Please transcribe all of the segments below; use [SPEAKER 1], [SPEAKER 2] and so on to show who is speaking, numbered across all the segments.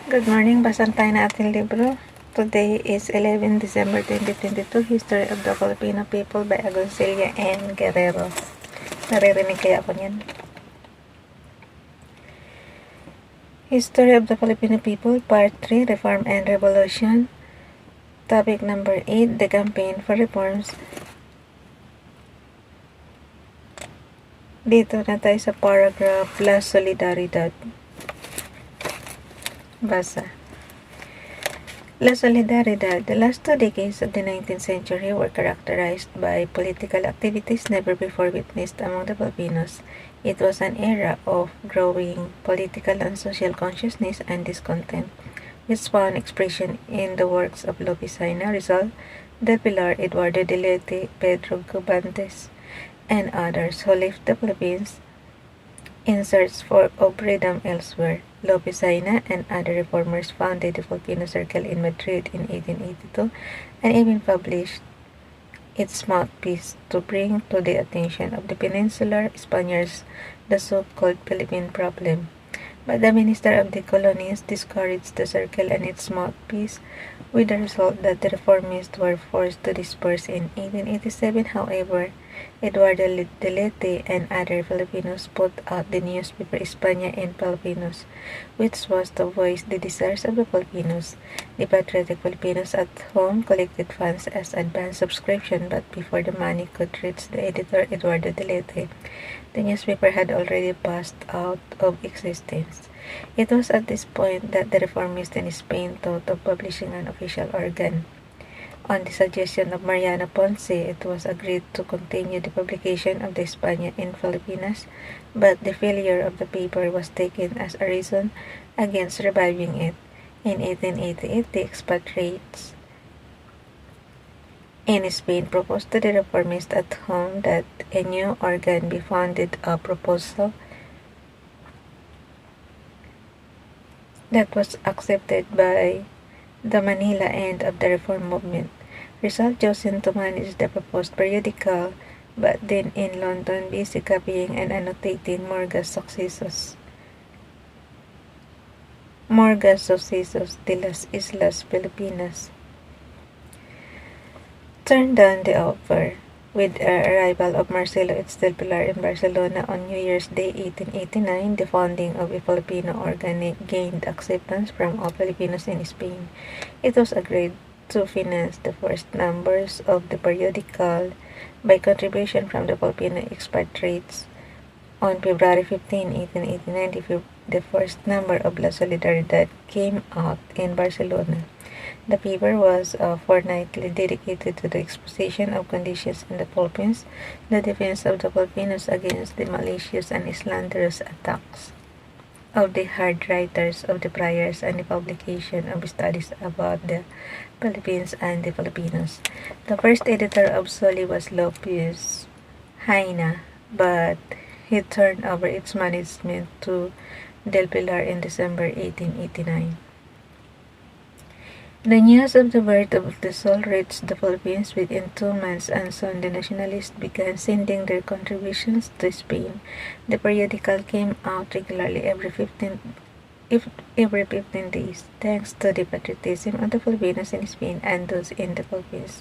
[SPEAKER 1] Good morning, basan tayo na ating libro. Today is 11 December 2022, History of the Filipino People by Agoncillo and Guerrero. Naririnig kaya ako niyan? History of the Filipino People, Part 3, Reform and Revolution. Topic number 8, the Campaign for Reforms. Dito na tayo sa paragraph La Solidaridad. Basa. La Solidaridad. The last 2 decades of the 19th century were characterized by political activities never before witnessed among the Filipinos. It was an era of growing political and social consciousness and discontent, which found expression in the works of Lopez-Haina, Rizal, Del Pilar, Eduardo de Lete, Pedro Gubantes, and others who left the Philippines in search of freedom elsewhere. Lopez-Haina and other reformers founded the Filipino Circle in Madrid in 1882 and even published its mouthpiece to bring to the attention of the peninsular Spaniards the so-called Philippine problem. But the minister of the colonies discouraged the circle and its mouthpiece, with the result that the reformists were forced to disperse in 1887. However, Eduardo de Lete and other Filipinos put out the newspaper España en Filipinos, which was to voice the desires of the Filipinos. The patriotic Filipinos at home collected funds as advance subscription, but before the money could reach the editor Eduardo de Lete, the newspaper had already passed out of existence. It was at this point that the reformists in Spain thought of publishing an official organ. On the suggestion of Mariano Ponce, it was agreed to continue the publication of the España in Filipinas, but the failure of the paper was taken as a reason against reviving it. In 1888, the expatriates in Spain proposed to the reformists at home that a new organ be founded, a proposal that was accepted by the Manila end of the reform movement. Rizal chosen to manage the proposed periodical, but then in London busy copying and annotating Morga's successos de las Islas Filipinas, turned down the offer. With the arrival of Marcelo Del Pilar in Barcelona on New Year's Day 1889, the founding of a Filipino organ gained acceptance from all Filipinos in Spain. It was agreed to finance the first numbers of the periodical by contribution from the Filipino expatriates. On February 15, 1889, the first number of La Solidaridad came out in Barcelona. The paper was fortnightly dedicated to the exposition of conditions in the Philippines, the defense of the Filipinos against the malicious and slanderous attacks of the hard writers of the priors, and the publication of studies about the Philippines and the Filipinos. The first editor of Soli was Lopez-Haina, but he turned over its management to Del Pilar in December 1889. The news of the birth of the Sol reached the Philippines within 2 months, and soon the nationalists began sending their contributions to Spain. The periodical came out regularly every 15 days, thanks to the patriotism of the Filipinos in Spain and those in the Philippines.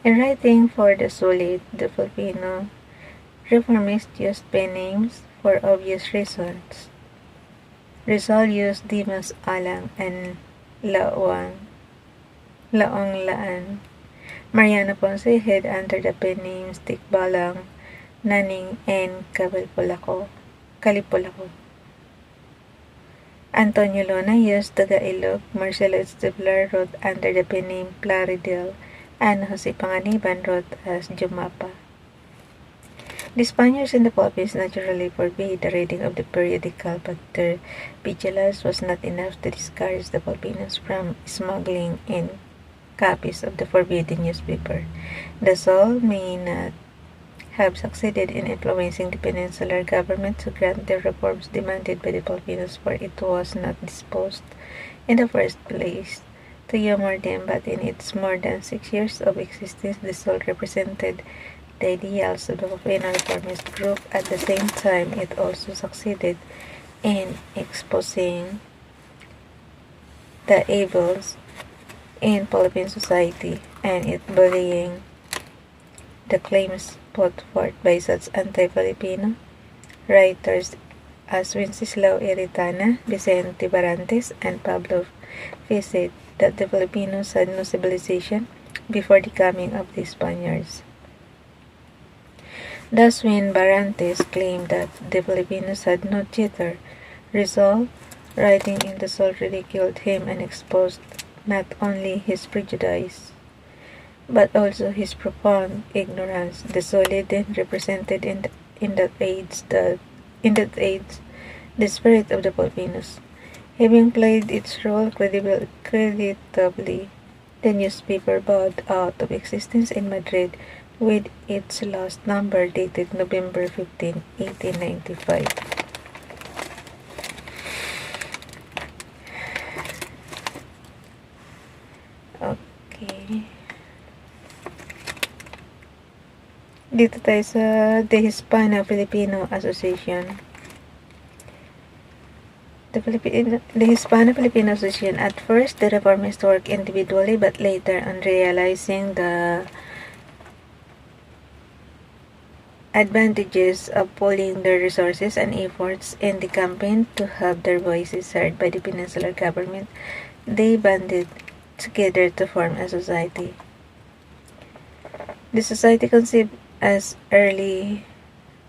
[SPEAKER 1] In writing for the Sulit, the Filipino reformists used pen names for obvious reasons. Rizal used Dimas Alang and Laong Laan. Mariano Ponce had under the pen names Tikbalang, Naning, and Kalipulaco. Antonio Lona used Tagalog. Marcelo Esteblar wrote under the pen name Plaridel, and Jose Panganiban wrote as Jumapa. The Spaniards in the Philippines naturally forbade the reading of the periodical, but their vigilance was not enough to discourage the Filipinos from smuggling in copies of the forbidden newspaper. The Sol may not have succeeded in influencing the peninsular government to grant the reforms demanded by the Filipinos, for it was not disposed in the first place to humor them, but in its more than 6 years of existence, the Sol represented the ideals of the Filipino reformist group. At the same time, it also succeeded in exposing the evils in Philippine society and it bullying the claims put forth by such anti-Filipino writers as Wenceslao Iritana, Vicente Barantes, and Pablo Fised that the Filipinos had no civilization before the coming of the Spaniards. Thus, when Barantes claimed that the Filipinos had no theater, Rizal, writing in the Sol, ridiculed him and exposed not only his prejudice, but also his profound ignorance. The Solid then represented in that age the spirit of the Filipinos. Having played its role creditably, the newspaper bowed out of existence in Madrid with its last number dated November 15, 1895. Okay. Dito tayo sa the Hispano-Filipino Association. The Hispano-Filipino Association, at first, the reformists worked individually, but later, on realizing the advantages of pooling their resources and efforts in the campaign to have their voices heard by the peninsular government, they banded together to form a society. The society, conceived as early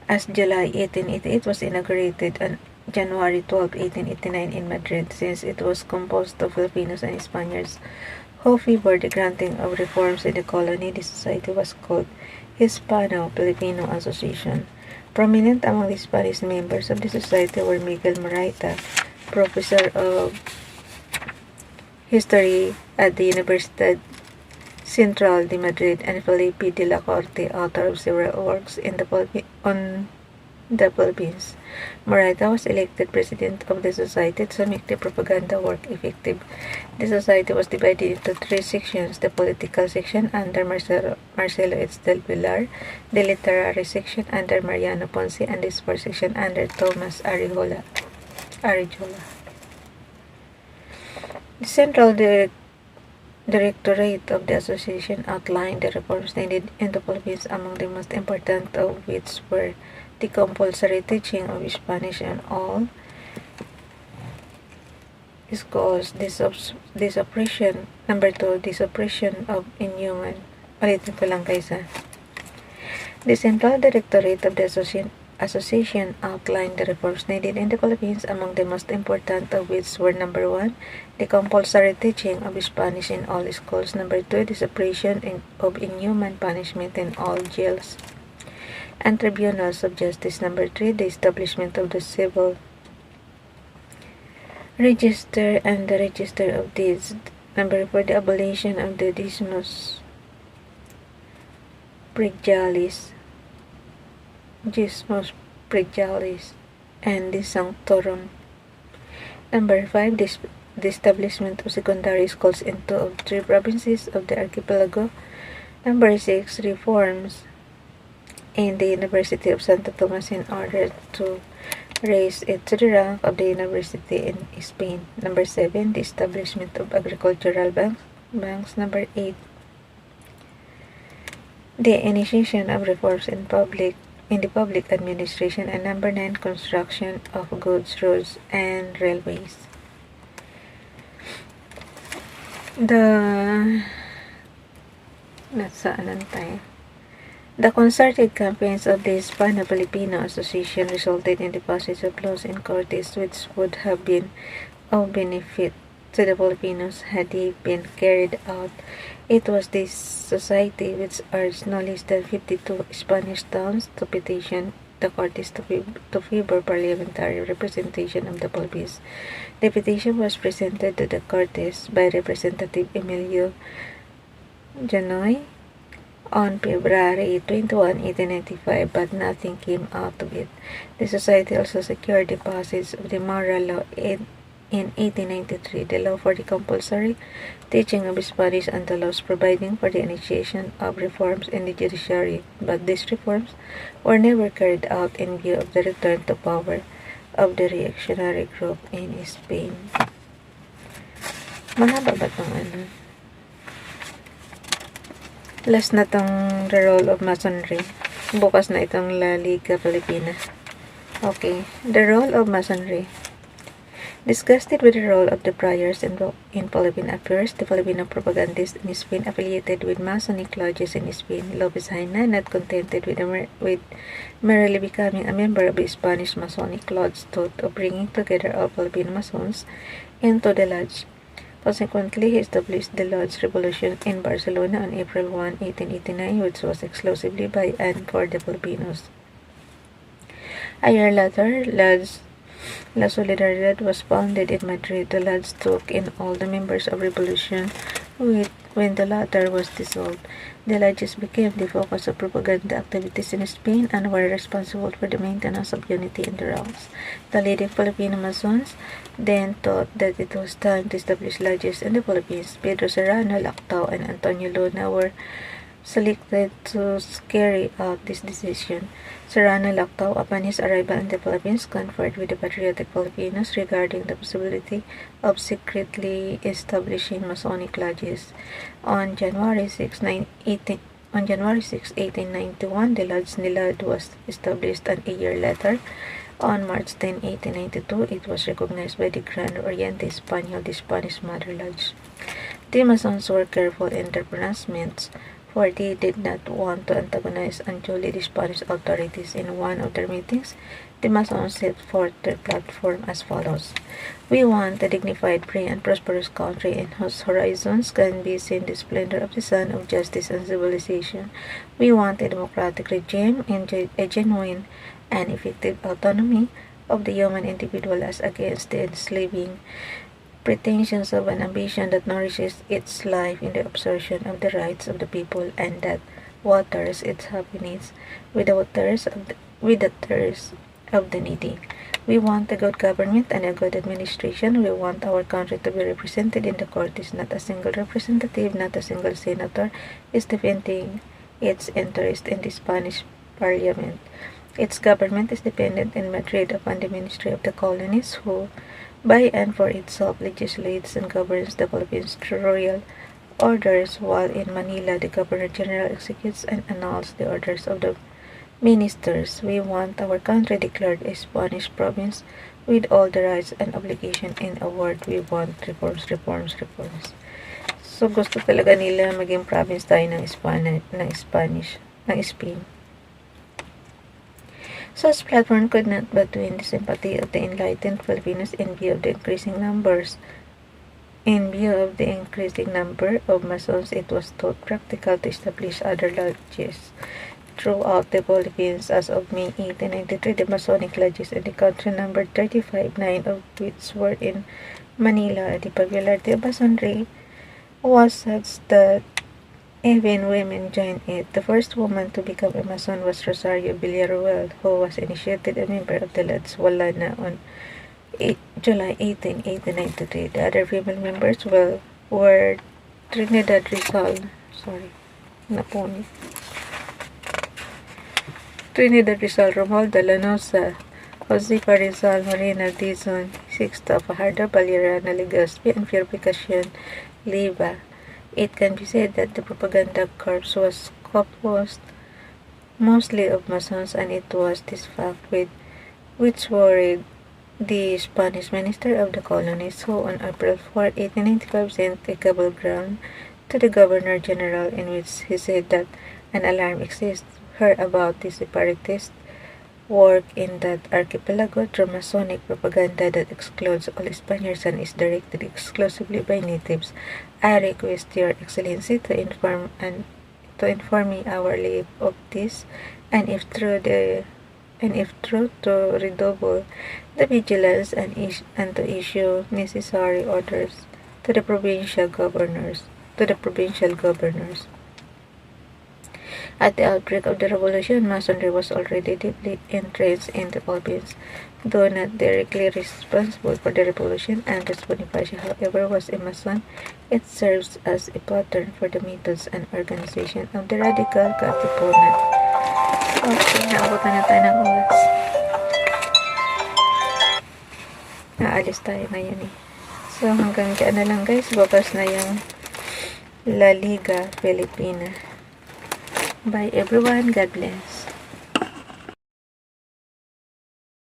[SPEAKER 1] as July 1888, was inaugurated on January 12, 1889 in Madrid. Since it was composed of Filipinos and Spaniards who favored the granting of reforms in the colony, the society was called Hispano-Filipino Association. Prominent among the Spanish members of the society were Miguel Moraita, professor of history at the Universidad Central de Madrid, and Felipe de la Corte, author of several works on the Philippines. Moraita was elected president of the society to make the propaganda work effective. The society was divided into three sections: the political section under Marcelo H. del Villar, the literary section under Mariano Ponce, and the sports section under Thomas Arrijola. The central directorate of the association outlined the reforms needed in the Philippines, among the most important of which were the compulsory teaching of Spanish in all schools, the suppression of inhuman. Ulitin ko lang kaysa. The central directorate of the association outlined the reforms needed in the Philippines, among the most important of which were: number 1, the compulsory teaching of Spanish in all schools; number 2, the suppression of inhuman punishment in all jails and tribunals of justice; number 3, the establishment of the civil register and the register of deeds; number 4, the abolition of the Dismus Prejalis and the Sanctorum; number 5, the establishment of secondary schools in 2 of 3 provinces of the archipelago; number 6, reforms in the University of Santo Tomas in order to raise it to the rank of the university in Spain; number 7, the establishment of agricultural banks; number 8, the initiation of reforms in the public administration; and number 9, construction of goods roads and railways. The concerted campaigns of the Hispano-Filipino Association resulted in the passage of laws in Cortes which would have been of benefit to the Filipinos had they been carried out. It was this society which urged no less than 52 Spanish towns to petition the Cortes to favor parliamentary representation of the Philippines. The petition was presented to the Cortes by Representative Emilio Janoy on February 21, 1895, but nothing came out of it. The society also secured the passage of the Moral Law in 1893, the law for the compulsory teaching of Spanish, and the laws providing for the initiation of reforms in the judiciary, but these reforms were never carried out in view of the return to power of the reactionary group in Spain. Mahaba ba itong ano? Last na tong The Role of Masonry. Bukas na itong La Liga Filipina. Okay. The Role of Masonry. Disgusted with the role of the friars in Philippine affairs, the Filipino propagandist in Spain affiliated with Masonic lodges in Spain, Lopez Haina, not contented with merely becoming a member of the Spanish Masonic lodge, thought of bringing together all Filipino Masons into the lodge. Consequently, he established the Lodge Revolution in Barcelona on April 1, 1889, which was exclusively by and for the Filipinos. A year later, La Solidaridad was founded in Madrid. The Lodge took in all the members of Revolution when the latter was dissolved. The lodges became the focus of propaganda activities in Spain and were responsible for the maintenance of unity in the ranks. The leading Filipino Masons then thought that it was time to establish lodges in the Philippines. Pedro Serrano, Lactao, and Antonio Luna were selected to carry out this decision. Serrano Lactao, upon his arrival in the Philippines, conferred with the patriotic Filipinos regarding the possibility of secretly establishing Masonic lodges. On January 6, 1891, the Lodge Nilad was established, and a year later, on March 10, 1892, it was recognized by the Grand Oriente Español, the Spanish Mother Lodge. The Masons were careful in their pronouncements, for they did not want to antagonize unduly the Spanish authorities. In one of their meetings, the Masons set forth their platform as follows: "We want a dignified, free, and prosperous country in whose horizons can be seen the splendor of the sun of justice and civilization. We want a democratic regime, a genuine and effective autonomy of the human individual as against the enslaving pretensions of an ambition that nourishes its life in the obsession of the rights of the people and that waters its happiness with the thirst of the needy. We want a good government and a good administration. We want our country to be represented in the courts. Not a single representative, not a single senator is defending its interest in the Spanish Parliament. Its government is dependent in Madrid upon the Ministry of the Colonies, who by and for itself legislates and governs the Philippines through royal orders, while in Manila the Governor-General executes and annuls the orders of the ministers. We want our country declared a Spanish province with all the rights and obligations. In a word, we want reforms, reforms, reforms." So, gusto talaga nila maging province tayo ng Spain. Such platform could not but win the sympathy of the enlightened Filipinos in view of the increasing number of Masons. It was thought practical to establish other lodges throughout the Philippines. As of May 1893, the Masonic lodges in the country numbered 35, 9 of which were in Manila. The popularity of Masonry was such that even women joined it. The first woman to become a Mason was Rosario Villaruel, who was initiated a member of the Lodge Walana on July 18, 1893. The other female members were Trinidad Rizal, Romualda Lanosa, Josefa Rizal, Marina Dizon, Sixta Fajardo, Valeriana Legazpi, and Purificación Liva. It can be said that the propaganda corps was composed mostly of Masons, and it was this fact which worried the Spanish Minister of the Colonies, who on April 4, 1895 sent a cablegram to the Governor-General in which he said that an alarm exists here about the separatist work in that archipelago through Masonic propaganda that excludes all Spaniards and is directed exclusively by natives. I request Your Excellency to inform me hourly of this, and if true, to redouble the vigilance and to issue necessary orders to the provincial governors. At the outbreak of the revolution, Masonry was already deeply entrenched in the Philippines. Though not directly responsible for the revolution, Andres Bonifacio, however, was a Mason. It serves as a pattern for the methods and organization of the radical Katipunan. Okay, naabutan na tayo ng oras. Naalis tayo ngayon eh. So, hanggang kaya na lang guys. Bukas na yung La Liga Filipina. Bye everyone. God bless.